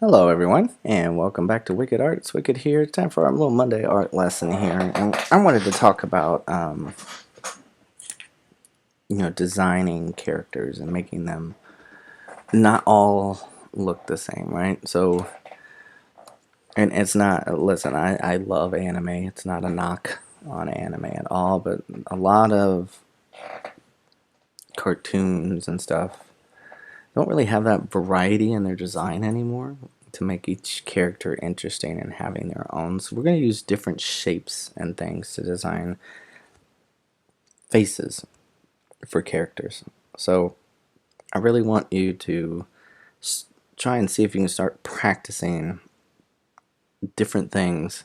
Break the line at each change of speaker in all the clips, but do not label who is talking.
Hello everyone, and welcome back to Wicked Art. It's Wicked here. It's time for our little Monday art lesson here. And I wanted to talk about, designing characters and making them not all look the same, right? So, and it's not, listen, I love anime. It's not a knock on anime at all, but a lot of cartoons and stuff don't really have that variety in their design anymore to make each character interesting and having their own. So we're going to use different shapes and things to design faces for characters. So I really want you to try and see if you can start practicing different things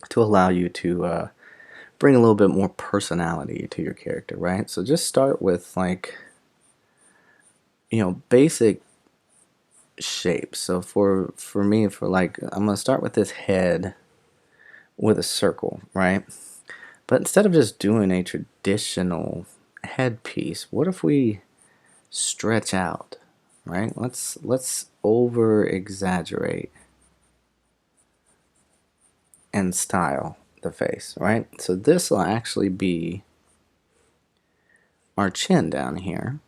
to allow you to bring a little bit more personality to your character, right? So just start with basic shapes. So for me, I'm gonna start with this head with a circle, right? But instead of just doing a traditional headpiece, what if we stretch out, right? Let's over exaggerate and style the face, right? So this will actually be our chin down here,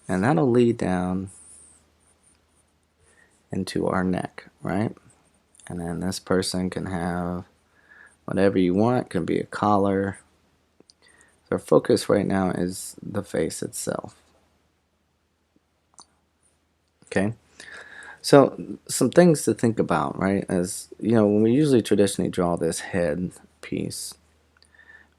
and that'll lead down into our neck, right? And then this person can have whatever you want. It can be a collar. So our focus right now is the face itself. Okay? So some things to think about, right? As you know, when we usually traditionally draw this head piece,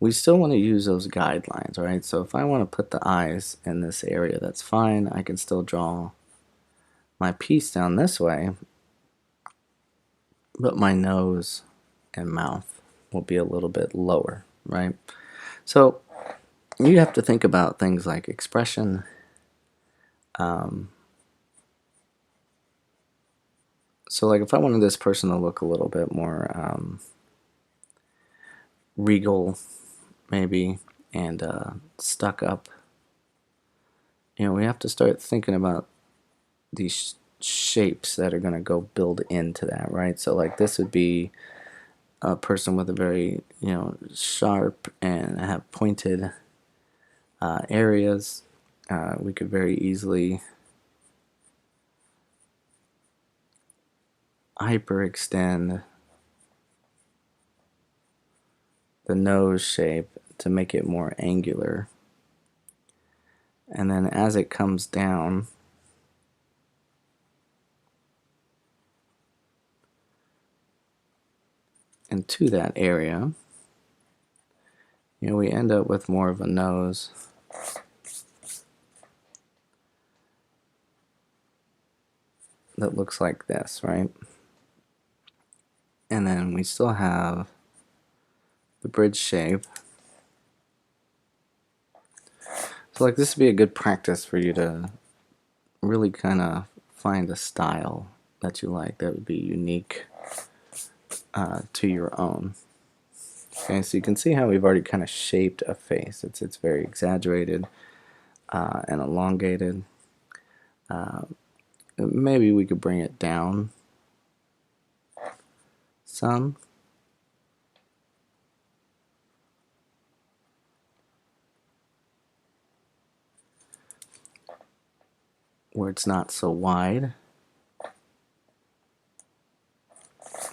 we still want to use those guidelines, right? So if I want to put the eyes in this area, that's fine. I can still draw my piece down this way, but my nose and mouth will be a little bit lower, right? So you have to think about things like expression. So like if I wanted this person to look a little bit more regal, maybe, and stuck up, we have to start thinking about these shapes that are going to go build into that, right? So like this would be a person with a very sharp and have pointed areas. We could very easily hyperextend the nose shape to make it more angular, and then as it comes down into that area, we end up with more of a nose that looks like this, right? And then we still have the bridge shape. So like this would be a good practice for you to really kind of find a style that you like that would be unique to your own. Okay, so you can see how we've already kind of shaped a face. It's very exaggerated and elongated. Maybe we could bring it down some. Where it's not so wide.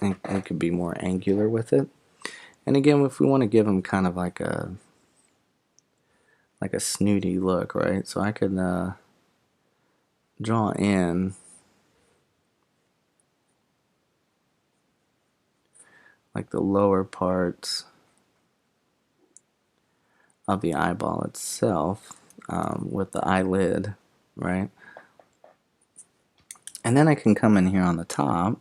And we could be more angular with it. And again, if we want to give them kind of like a snooty look, right? So I could draw in like the lower parts of the eyeball itself with the eyelid, right? And then I can come in here on the top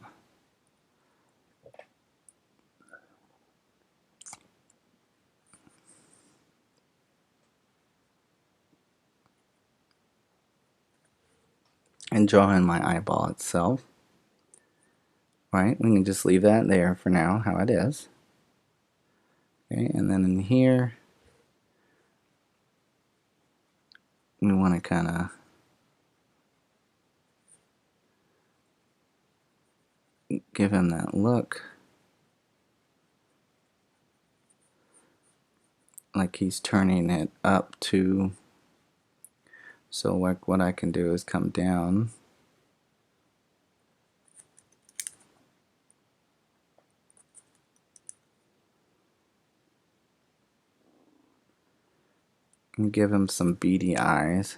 and draw in my eyeball itself, right? We can just leave that there for now, how it is. Okay, and then in here, we want to kind of give him that look like he's turning it up to. So like what I can do is come down and give him some beady eyes.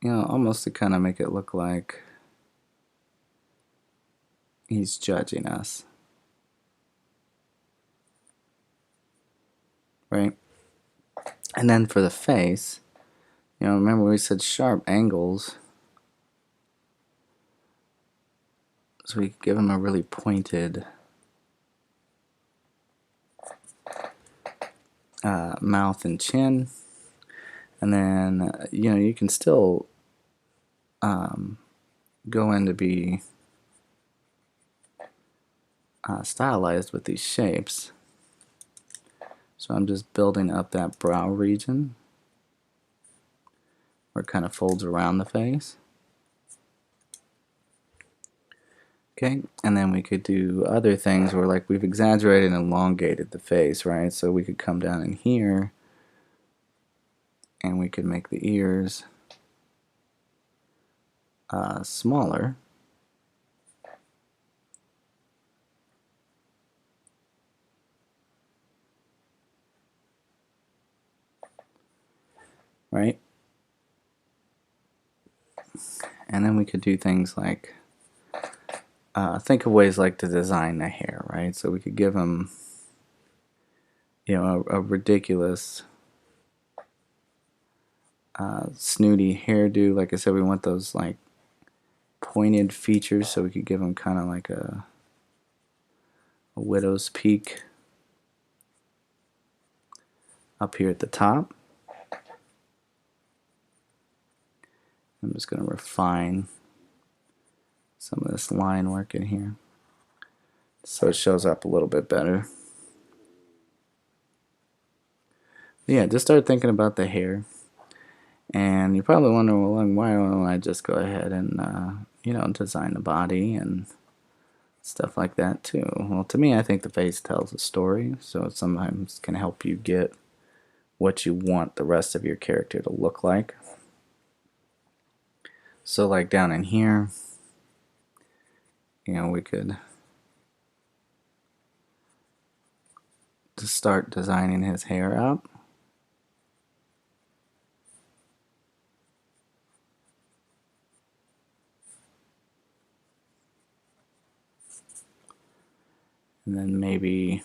You know, almost to kind of make it look like he's judging us. Right? And then for the face, you know, remember we said sharp angles. So we could give him a really pointed mouth and chin. And then, you know, you can still go in to be stylized with these shapes. So I'm just building up that brow region where it kind of folds around the face. Okay, and then we could do other things where like we've exaggerated and elongated the face, right? So we could come down in here and we could make the ears smaller. Right? And then we could do things like think of ways like to design the hair, right? So we could give them, you know, a ridiculous snooty hairdo. Like I said, we want those like pointed features, so we could give them kind of like a widow's peak up here at the top. I'm just going to refine some of this line work in here so it shows up a little bit better. But yeah, just start thinking about the hair. And you probably wonder, well, why don't I just go ahead and, you know, design the body and stuff like that too? Well, to me, I think the face tells a story, so it sometimes can help you get what you want the rest of your character to look like. So like down in here, you know, we could just start designing his hair up. And then maybe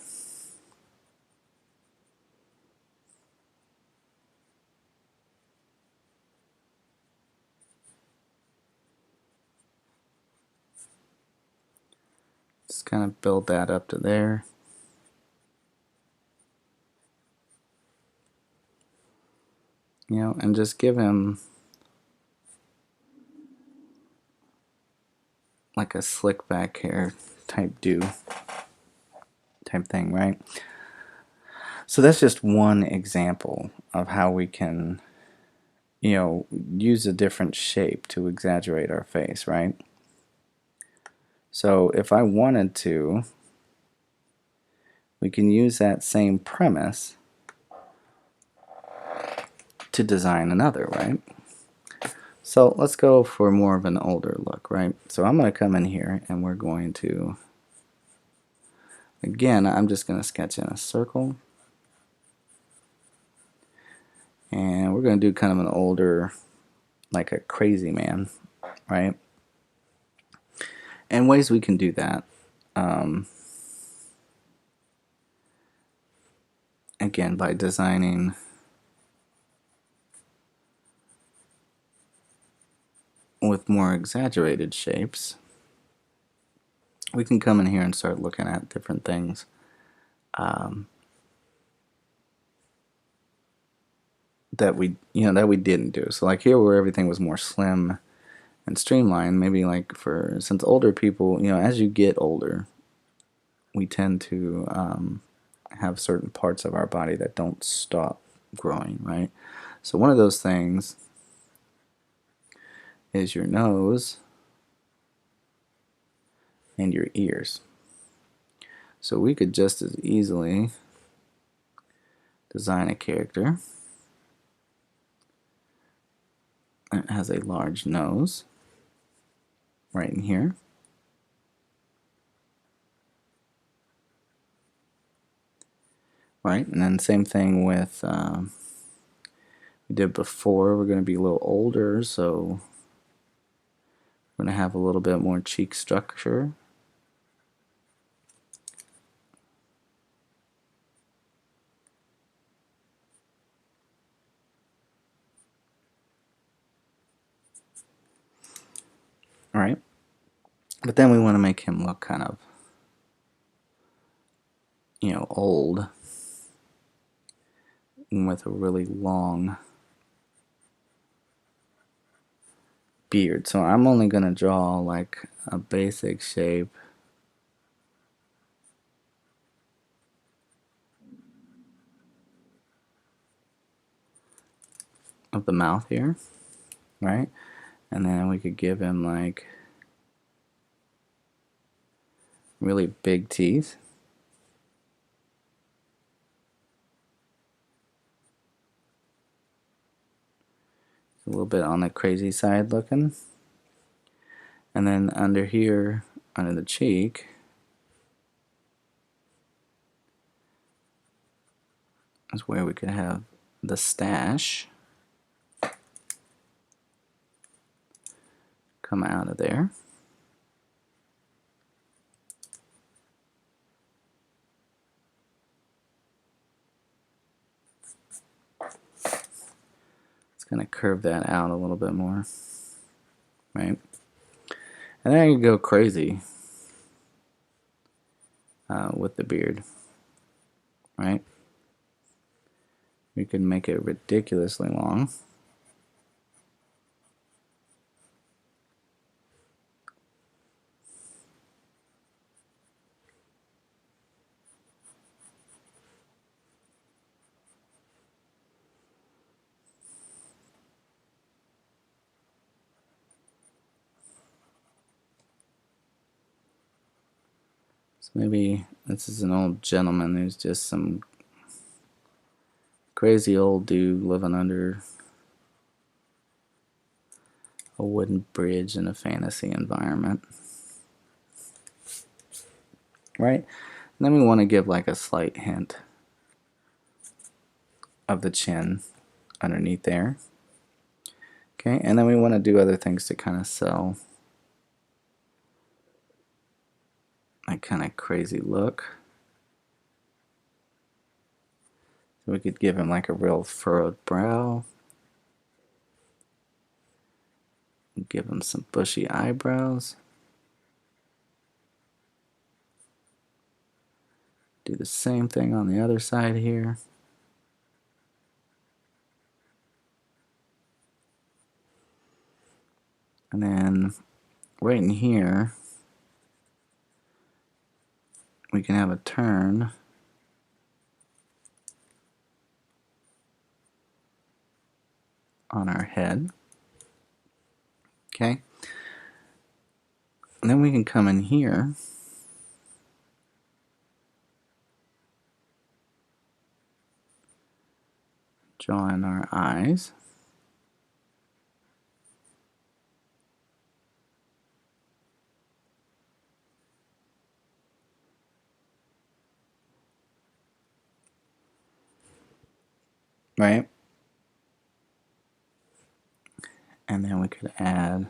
just kind of build that up to there. You know, and just give him like a slick back hair type type thing, right? So that's just one example of how we can, you know, use a different shape to exaggerate our face, right? So if I wanted to, we can use that same premise to design another, right? So let's go for more of an older look, right? So I'm going to come in here and we're going to, again, I'm just going to sketch in a circle. And we're going to do kind of an older, like a crazy man, right? And ways we can do that. Again, by designing with more exaggerated shapes, we can come in here and start looking at different things. That we didn't do. So like here where everything was more slim and streamlined, maybe like since older people, you know, as you get older, we tend to have certain parts of our body that don't stop growing, right? So one of those things is your nose. and your ears. So we could just as easily design a character that has a large nose right in here. Right, and then same thing with we did before. We're going to be a little older, so we're going to have a little bit more cheek structure. All right, but then we want to make him look kind of, old with a really long beard. So I'm only going to draw like a basic shape of the mouth here, right? And then we could give him like really big teeth. A little bit on the crazy side looking. And then under here, under the cheek, is where we could have the stash come out of there. It's going to curve that out a little bit more, right? And then you go crazy with the beard, right? We can make it ridiculously long. So maybe this is an old gentleman who's just some crazy old dude living under a wooden bridge in a fantasy environment, right? And then we want to give like a slight hint of the chin underneath there. Okay, and then we want to do other things to kind of sell that kind of crazy look. So we could give him like a real furrowed brow. Give him some bushy eyebrows. Do the same thing on the other side here. And then right in here, we can have a turn on our head. Okay. And then we can come in here draw in our eyes. Right? And then we could add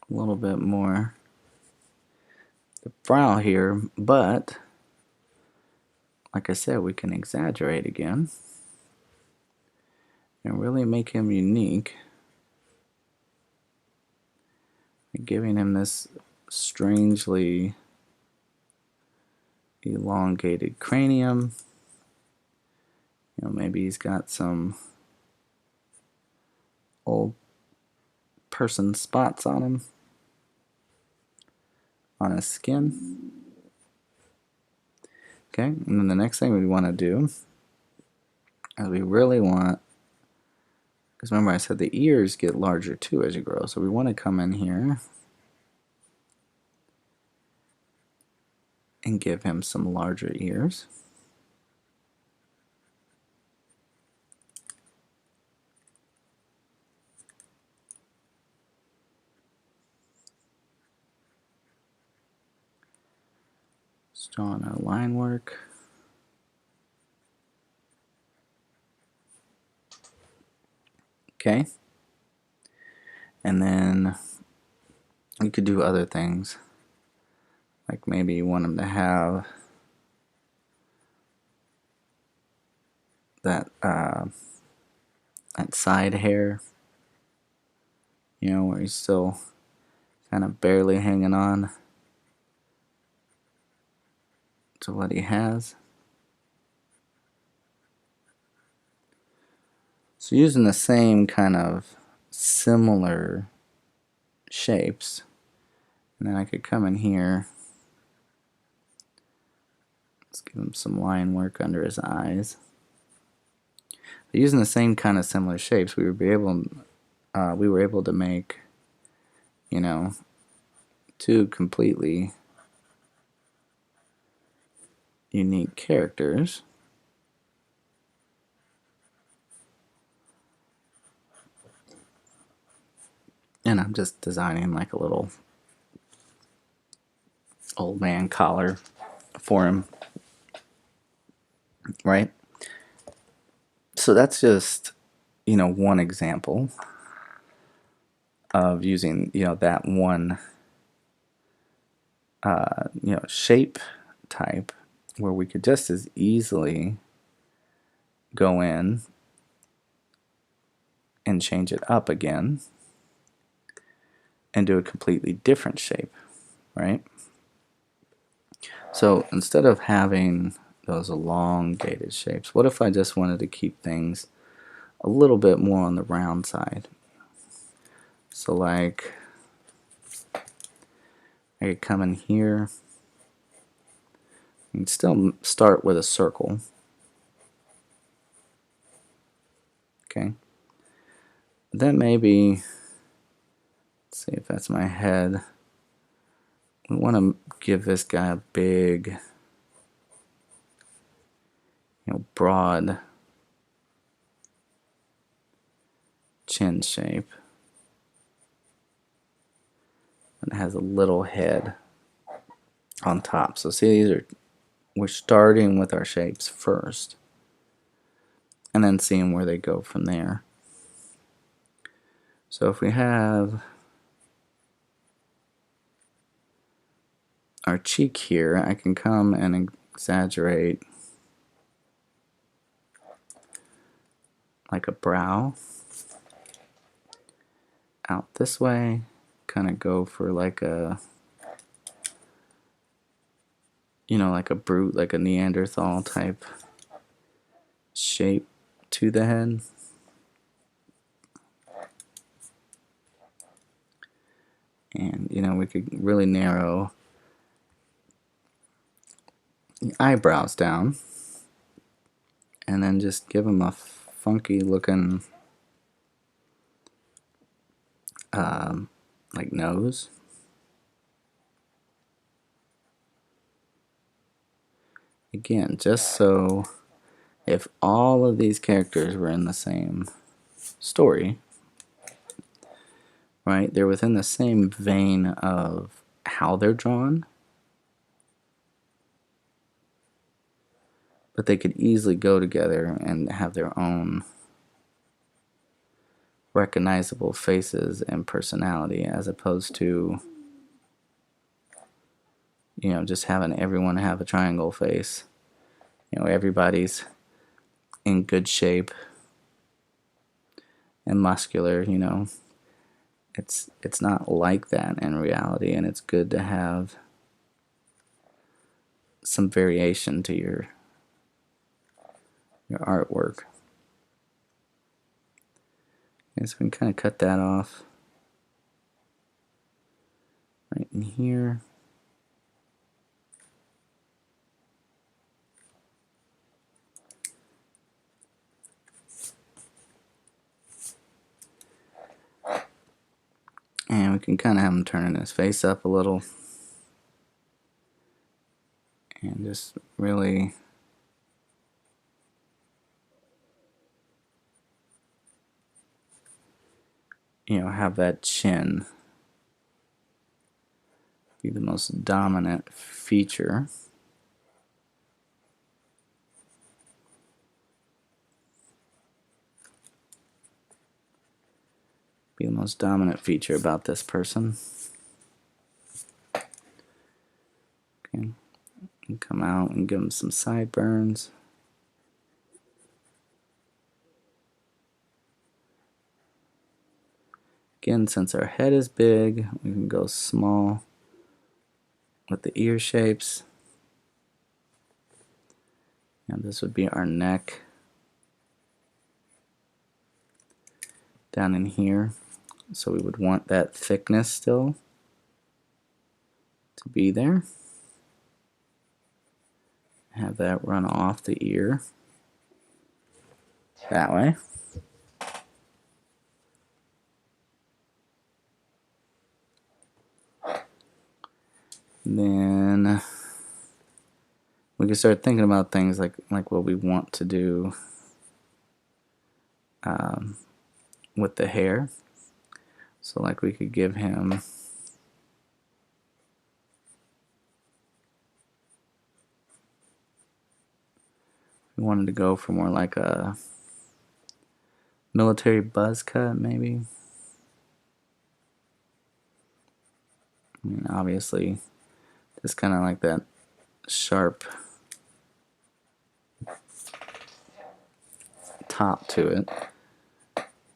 a little bit more the brow here, but like I said, we can exaggerate again and really make him unique by giving him this strangely elongated cranium. You know, maybe he's got some old person spots on him, on his skin. Okay, and then the next thing we want to do is we really want, because remember I said the ears get larger too as you grow, so we want to come in here and give him some larger ears. Just drawing our line work. Okay. And then you could do other things. Like maybe you want him to have that side hair, you know, where he's still kind of barely hanging on to what he has. So using the same kind of similar shapes, and then I could come in here. Let's give him some line work under his eyes. But using the same kind of similar shapes, we were able to make, you know, two completely unique characters. And I'm just designing like a little old man collar for him, right? So that's just, you know, one example of using, you know, that one, you know, shape type where we could just as easily go in and change it up again and do a completely different shape, right? So instead of having those elongated shapes, what if I just wanted to keep things a little bit more on the round side? So like I could come in here and still start with a circle. Okay. Then maybe, let's see if that's my head. We want to give this guy a big, you know, broad chin shape. And it has a little head on top. So see, we're starting with our shapes first and then seeing where they go from there. So if we have our cheek here, I can come and exaggerate like a brow out this way, kind of go for like a, you know, like a brute, like a Neanderthal type shape to the head. And, you know, we could really narrow the eyebrows down and then just give them a funky looking like nose. Again, just so if all of these characters were in the same story, right, they're within the same vein of how they're drawn, but they could easily go together and have their own recognizable faces and personality, as opposed to, you know, just having everyone have a triangle face. You know, everybody's in good shape and muscular, you know. It's not like that in reality, and it's good to have some variation to your artwork. Okay, so we can kind of cut that off right in here. And we can kind of have him turning his face up a little. and just really have that chin be the most dominant feature. Be the most dominant feature about this person. Okay, and come out and give them some sideburns. Again, since our head is big, we can go small with the ear shapes. And this would be our neck down in here. So we would want that thickness still to be there. Have that run off the ear that way. And then we can start thinking about things like what we want to do with the hair. So like we could give him we wanted to go for more like a military buzz cut, maybe. I mean, obviously, just kind of like that sharp top to it.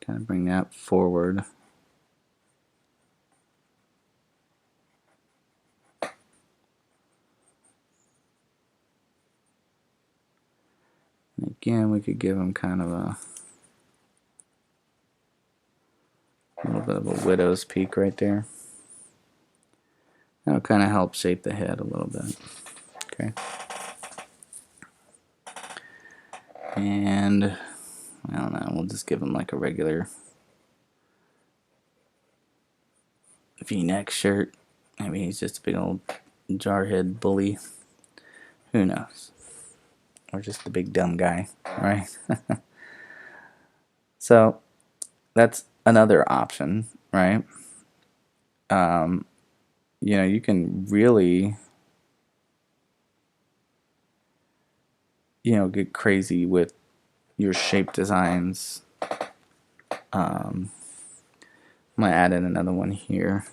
Kind of bring that forward. And again, we could give him kind of a little bit of a widow's peak right there. That'll kind of help shape the head a little bit. Okay. And I don't know, we'll just give him like a regular V-neck shirt. Maybe he's just a big old jarhead bully. Who knows? Or just a big dumb guy, right? So that's another option, right? You can really, get crazy with your shape designs. I'm gonna add in another one here.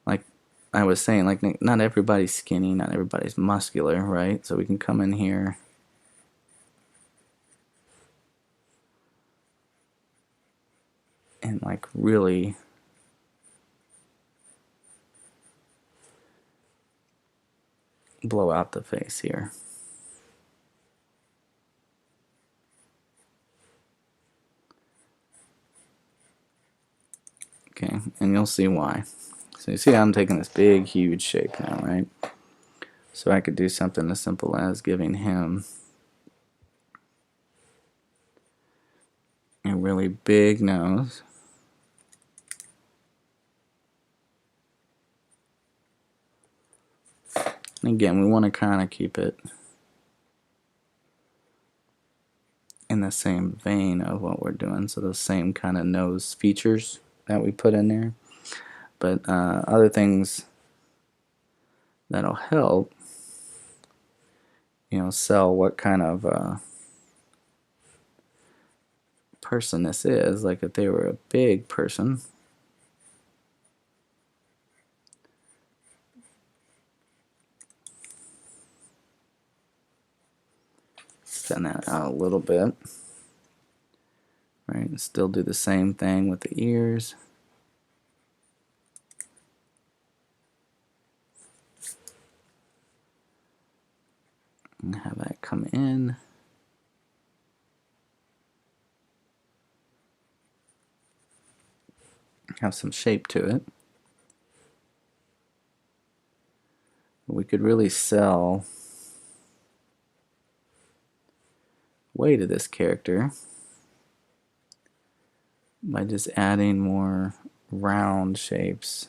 Like I was saying, like not everybody's skinny, not everybody's muscular, right? So we can come in here and like really blow out the face here. Okay, and you'll see why. So you see how I'm taking this big, huge shape now, right? So I could do something as simple as giving him a really big nose. And again, we want to kind of keep it in the same vein of what we're doing. So those same kind of nose features that we put in there. But other things that'll help, sell what kind of person this is. Like if they were a big person, send that out a little bit, right? And still do the same thing with the ears. And have that come in. Have some shape to it. We could really sell weight to this character by just adding more round shapes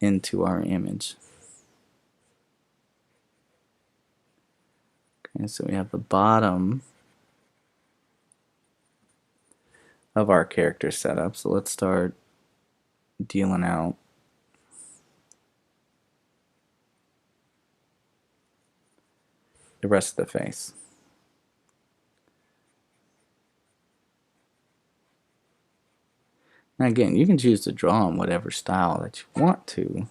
into our image. Okay, so we have the bottom of our character setup. So let's start dealing out the rest of the face. Now again, you can choose to draw in whatever style that you want to.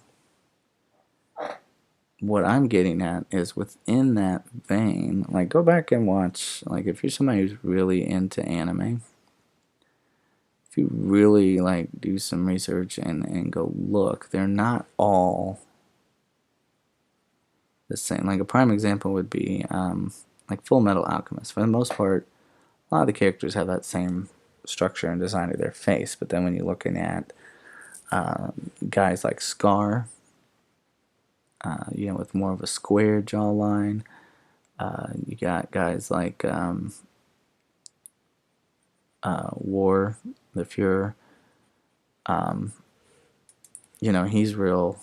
What I'm getting at is within that vein, like go back and watch, like if you're somebody who's really into anime, if you really like do some research and go look, they're not all the same. Like a prime example would be like Full Metal Alchemist. For the most part, a lot of the characters have that same structure and design of their face, but then when you're looking at guys like Scar, with more of a square jawline. You got guys like War, the Fuhrer. He's real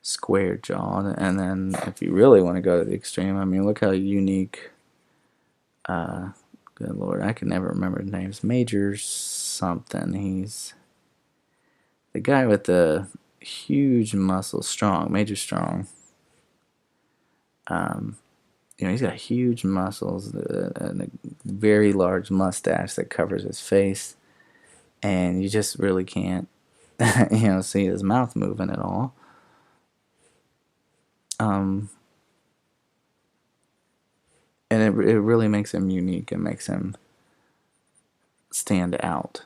square jawed. And then if you really want to go to the extreme, I mean, look how unique. Good Lord, I can never remember his names. Major something. He's the guy with the huge muscles, Strong, Major Strong. He's got huge muscles and a very large mustache that covers his face, and you just really can't, see his mouth moving at all. And it really makes him unique and makes him stand out.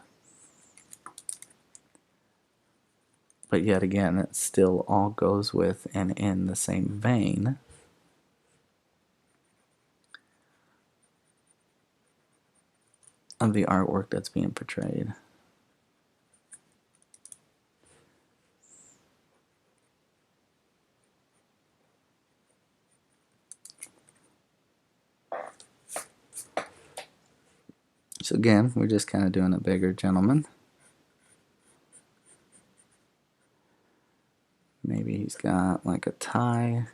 But yet again, it still all goes with and in the same vein of the artwork that's being portrayed. So again, we're just kind of doing a bigger gentleman. Maybe he's got like a tie.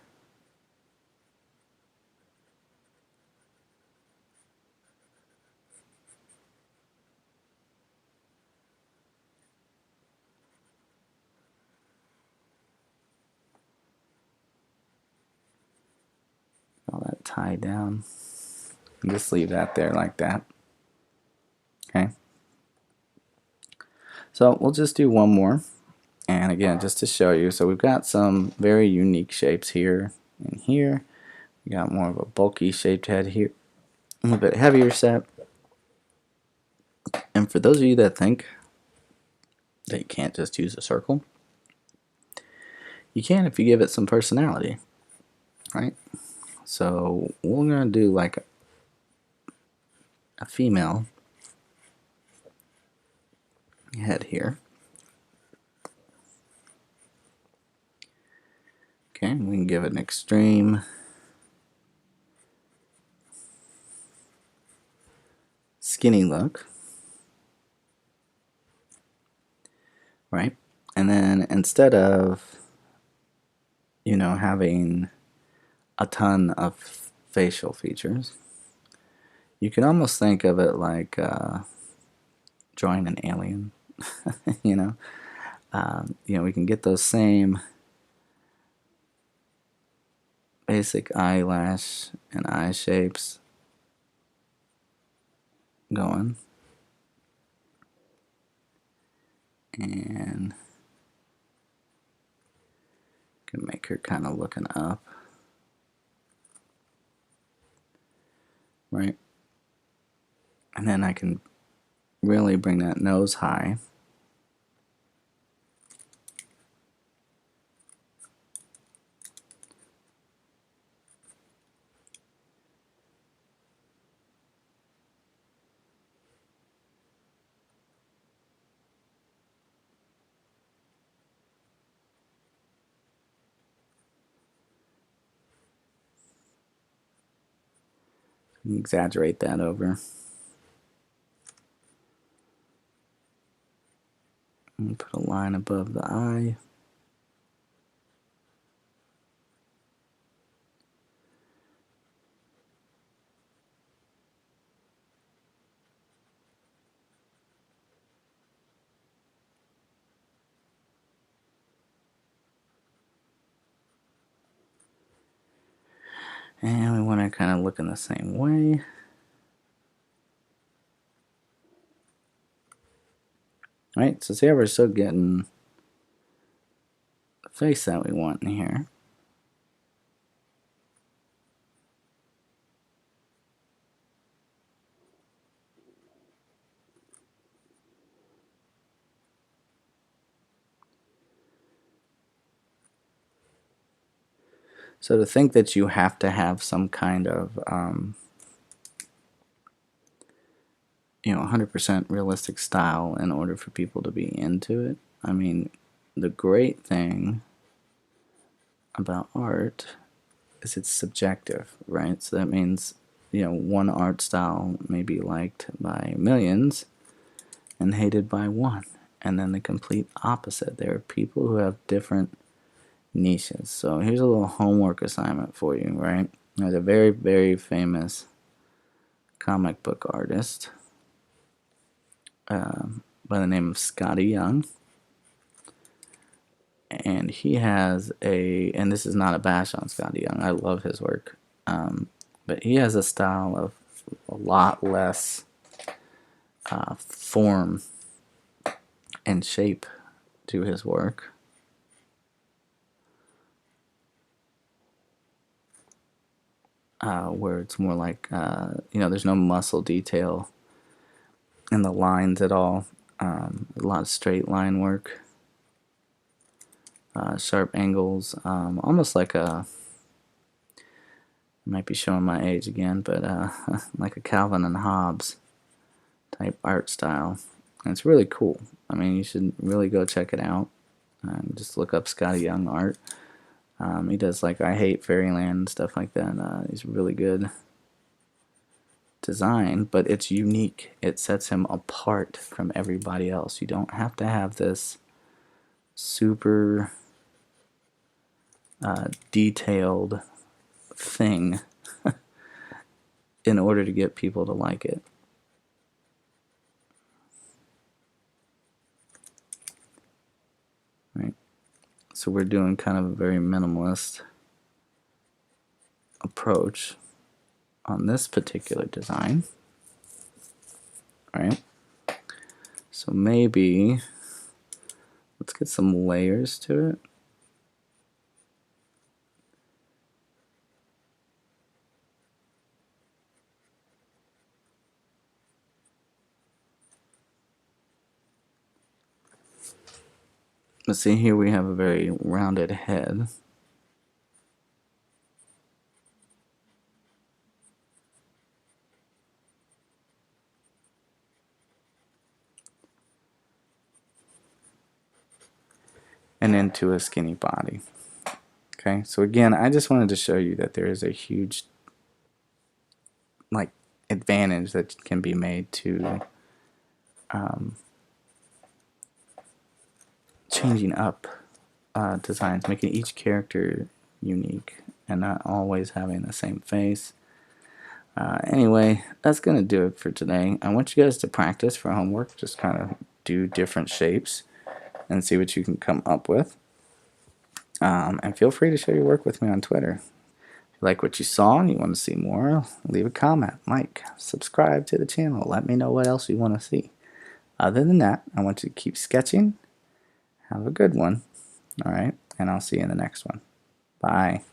All that tie down. And just leave that there like that. Okay. So we'll just do one more. And again, just to show you, so we've got some very unique shapes here and here. We got more of a bulky shaped head here, a little bit heavier set. And for those of you that think that you can't just use a circle, you can if you give it some personality, right? So we're going to do like a female head here. Okay, we can give it an extreme skinny look, right? And then instead of, having a ton of facial features, you can almost think of it like drawing an alien. We can get those same basic eyelash and eye shapes going, and can make her kind of looking up, right? And then I can really bring that nose high. Exaggerate that over. And put a line above the eye. And we want to kind of look in the same way. Right, so see how we're still getting the face that we want in here. So to think that you have to have some kind of 100% realistic style in order for people to be into it. I mean, the great thing about art is it's subjective, right? So that means, one art style may be liked by millions and hated by one. And then the complete opposite. There are people who have different niches. So here's a little homework assignment for you, right? There's a very, very famous comic book artist by the name of Skottie Young. And he has and this is not a bash on Skottie Young, I love his work, but he has a style of a lot less form and shape to his work. Where it's more like, there's no muscle detail in the lines at all. A lot of straight line work, sharp angles, almost like I might be showing my age again, but like a Calvin and Hobbes type art style. And it's really cool. I mean, you should really go check it out. Just look up Skottie Young art. He does like I Hate Fairyland and stuff like that. He's really good design, but it's unique. It sets him apart from everybody else. You don't have to have this super detailed thing in order to get people to like it. Right? So we're doing kind of a very minimalist approach on this particular design. Right? So maybe let's get some layers to it. But see, here we have a very rounded head. And into a skinny body. Okay, so again, I just wanted to show you that there is a huge advantage that can be made to changing up designs, making each character unique and not always having the same face. Anyway, that's going to do it for today. I want you guys to practice for homework. Just kind of do different shapes and see what you can come up with. And feel free to share your work with me on Twitter. If you like what you saw and you want to see more, leave a comment, like, subscribe to the channel. Let me know what else you want to see. Other than that, I want you to keep sketching. Have a good one. All right, and I'll see you in the next one. Bye.